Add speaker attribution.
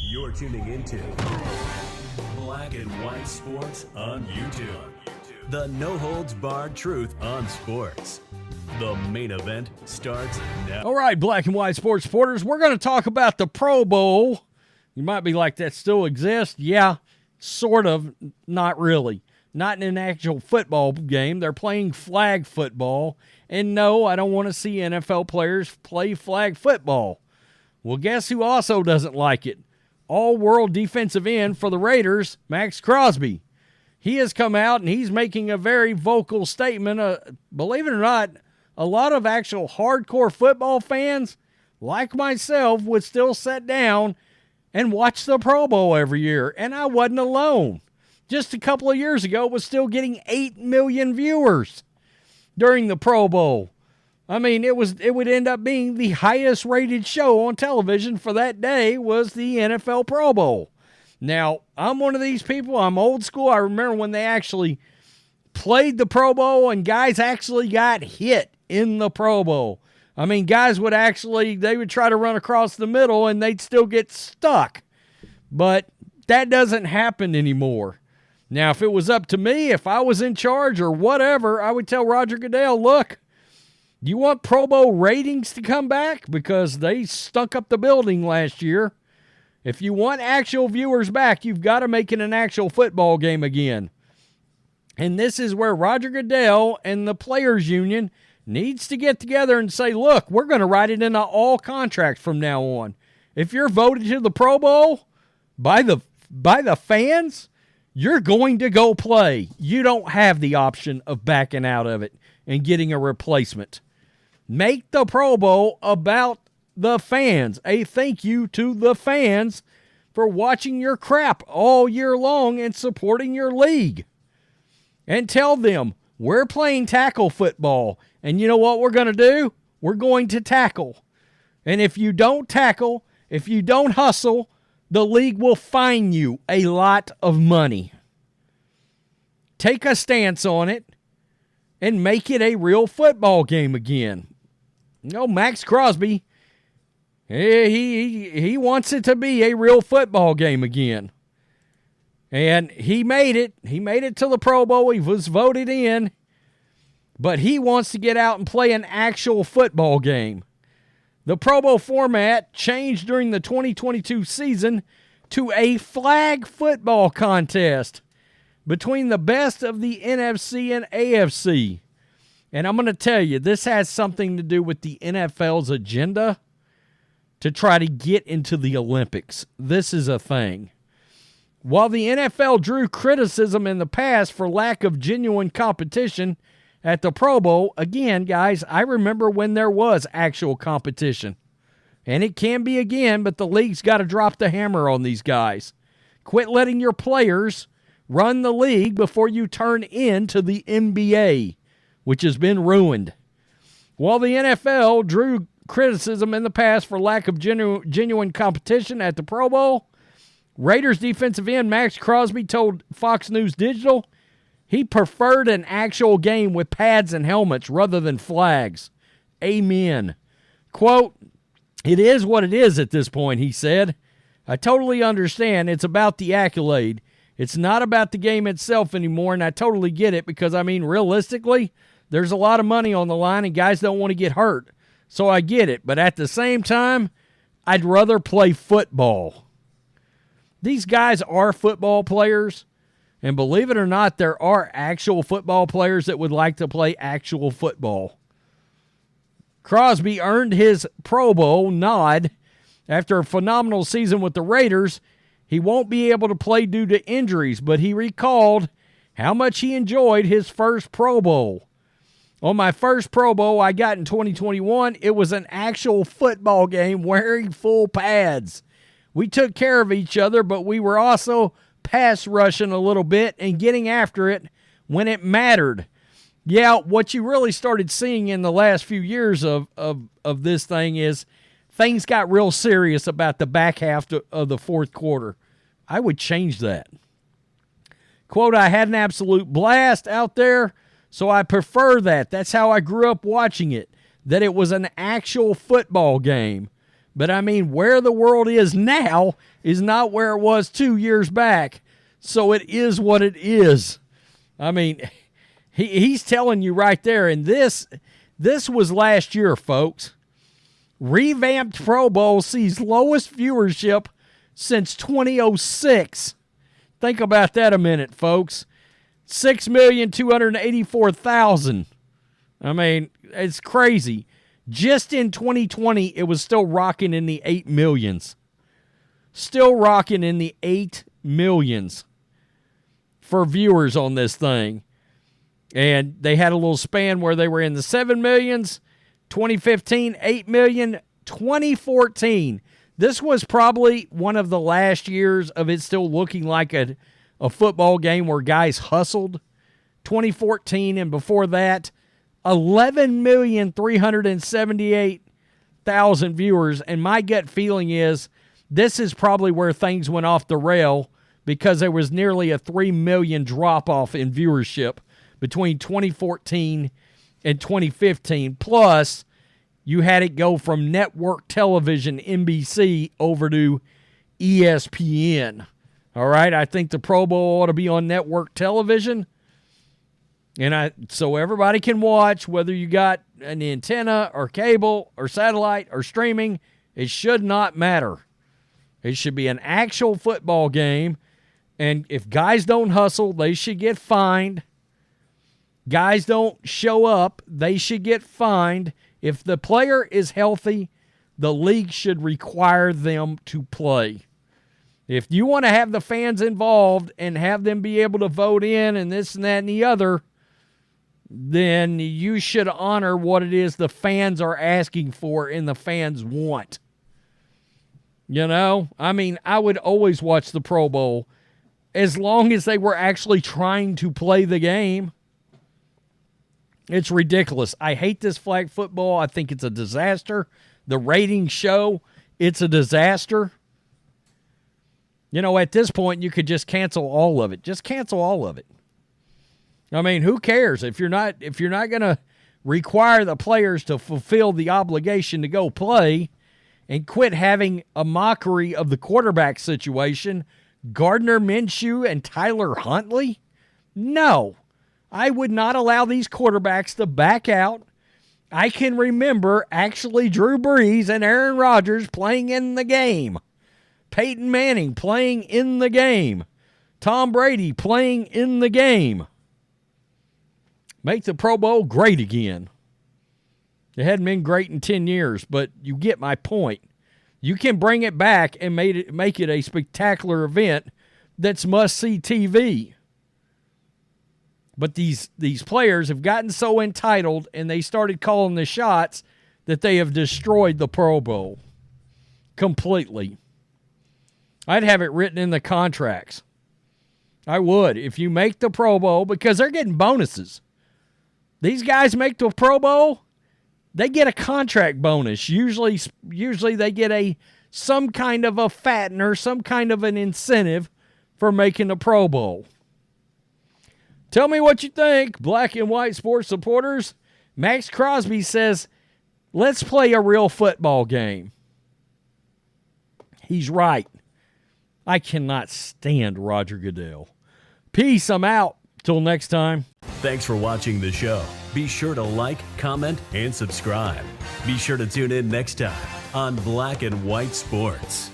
Speaker 1: You're tuning into Black and White Sports on YouTube. The no-holds-barred truth on sports. The main event starts now.
Speaker 2: All right, Black and White Sports supporters, we're going to talk about the Pro Bowl. You might be like, that still exists? Yeah, sort of, not really. Not in an actual football game. They're playing flag football. And no, I don't want to see NFL players play flag football. Well, guess who also doesn't like it? All-world defensive end for the Raiders, Maxx Crosby. He has come out and he's making a very vocal statement. Believe it or not, a lot of actual hardcore football fans, like myself, would still sit down and watch the Pro Bowl every year. And I wasn't alone. Just a couple of years ago, it was still getting 8 million viewers during the Pro Bowl. I mean, it would end up being the highest rated show on television for that day was the NFL Pro Bowl. Now, I'm one of these people. I'm old school. I remember when they actually played the Pro Bowl and guys actually got hit in the Pro Bowl. I mean, guys would they would try to run across the middle and they'd still get stuck. But that doesn't happen anymore. Now, if it was up to me, if I was in charge or whatever, I would tell Roger Goodell, look, do you want Pro Bowl ratings to come back? Because they stunk up the building last year. If you want actual viewers back, you've got to make it an actual football game again. And this is where Roger Goodell and the Players Union needs to get together and say, look, we're going to write it into all contracts from now on. If you're voted to the Pro Bowl by the fans, you're going to go play. You don't have the option of backing out of it and getting a replacement. Make the Pro Bowl about the fans. A thank you to the fans for watching your crap all year long and supporting your league. And tell them, we're playing tackle football. And you know what we're going to do? We're going to tackle. And if you don't tackle, if you don't hustle, the league will fine you a lot of money. Take a stance on it and make it a real football game again. You know, Maxx Crosby, he wants it to be a real football game again. And he made it. He made it to the Pro Bowl. He was voted in. But he wants to get out and play an actual football game. The Pro Bowl format changed during the 2022 season to a flag football contest between the best of the NFC and AFC. And I'm going to tell you, this has something to do with the NFL's agenda to try to get into the Olympics. This is a thing. While the NFL drew criticism in the past for lack of genuine competition at the Pro Bowl, again, guys, I remember when there was actual competition. And it can be again, but the league's got to drop the hammer on these guys. Quit letting your players run the league before you turn into the NBA, which has been ruined. While the NFL drew criticism in the past for lack of genuine competition at the Pro Bowl, Raiders defensive end Maxx Crosby told Fox News Digital he preferred an actual game with pads and helmets rather than flags. Amen. Quote, "It is what it is at this point," he said. "I totally understand it's about the accolade. It's not about the game itself anymore, and I totally get it because, I mean, realistically, there's a lot of money on the line and guys don't want to get hurt. So I get it, but at the same time, I'd rather play football." These guys are football players, and believe it or not, there are actual football players that would like to play actual football. Crosby earned his Pro Bowl nod after a phenomenal season with the Raiders. He won't be able to play due to injuries, but he recalled how much he enjoyed his first Pro Bowl. "On my first Pro Bowl I got in 2021, it was an actual football game wearing full pads. We took care of each other, but we were also pass rushing a little bit and getting after it when it mattered." Yeah, what you really started seeing in the last few years of this thing is things got real serious about the back half of the fourth quarter. I would change that. Quote, "I had an absolute blast out there, so I prefer that. That's how I grew up watching it, that it was an actual football game. But, I mean, where the world is now is not where it was 2 years back. So it is what it is. I mean, he's telling you right there, and this was last year, folks. Revamped Pro Bowl sees lowest viewership since 2006. Think about that a minute, folks. 6,284,000. I mean, it's crazy. Just in 2020, it was still rocking in the 8 millions. Still rocking in the 8 millions for viewers on this thing. And they had a little span where they were in the 7 millions, 2015, 8 million, 2014. This was probably one of the last years of it still looking like a football game where guys hustled. 2014, and before that, 11,378,000 viewers. And my gut feeling is this is probably where things went off the rail, because there was nearly a 3 million drop-off in viewership between 2014 and 2015. Plus, you had it go from network television, NBC, over to ESPN. All right, I think the Pro Bowl ought to be on network television. And so everybody can watch, whether you got an antenna or cable or satellite or streaming. It should not matter. It should be an actual football game. And if guys don't hustle, they should get fined. Guys don't show up, they should get fined. If the player is healthy, the league should require them to play. If you want to have the fans involved and have them be able to vote in and this and that and the other, then you should honor what it is the fans are asking for and the fans want. You know, I mean, I would always watch the Pro Bowl as long as they were actually trying to play the game. It's ridiculous. I hate this flag football. I think it's a disaster. The ratings show it's a disaster. You know, at this point, you could just cancel all of it. Just cancel all of it. I mean, who cares if you're not going to require the players to fulfill the obligation to go play, and quit having a mockery of the quarterback situation, Gardner Minshew and Tyler Huntley? No, I would not allow these quarterbacks to back out. I can remember actually Drew Brees and Aaron Rodgers playing in the game. Peyton Manning playing in the game. Tom Brady playing in the game. Make the Pro Bowl great again. It hadn't been great in 10 years, but you get my point. You can bring it back and make it a spectacular event that's must-see TV. But these players have gotten so entitled, and they started calling the shots, that they have destroyed the Pro Bowl completely. I'd have it written in the contracts. I would. If you make the Pro Bowl, because they're getting bonuses. These guys make the Pro Bowl, they get a contract bonus. Usually they get some kind of a fattener, some kind of an incentive for making the Pro Bowl. Tell me what you think, black and white sports supporters. Maxx Crosby says, let's play a real football game. He's right. I cannot stand Roger Goodell. Peace, I'm out. Till next time.
Speaker 1: Thanks for watching the show. Be sure to like, comment, and subscribe. Be sure to tune in next time on Black and White Sports.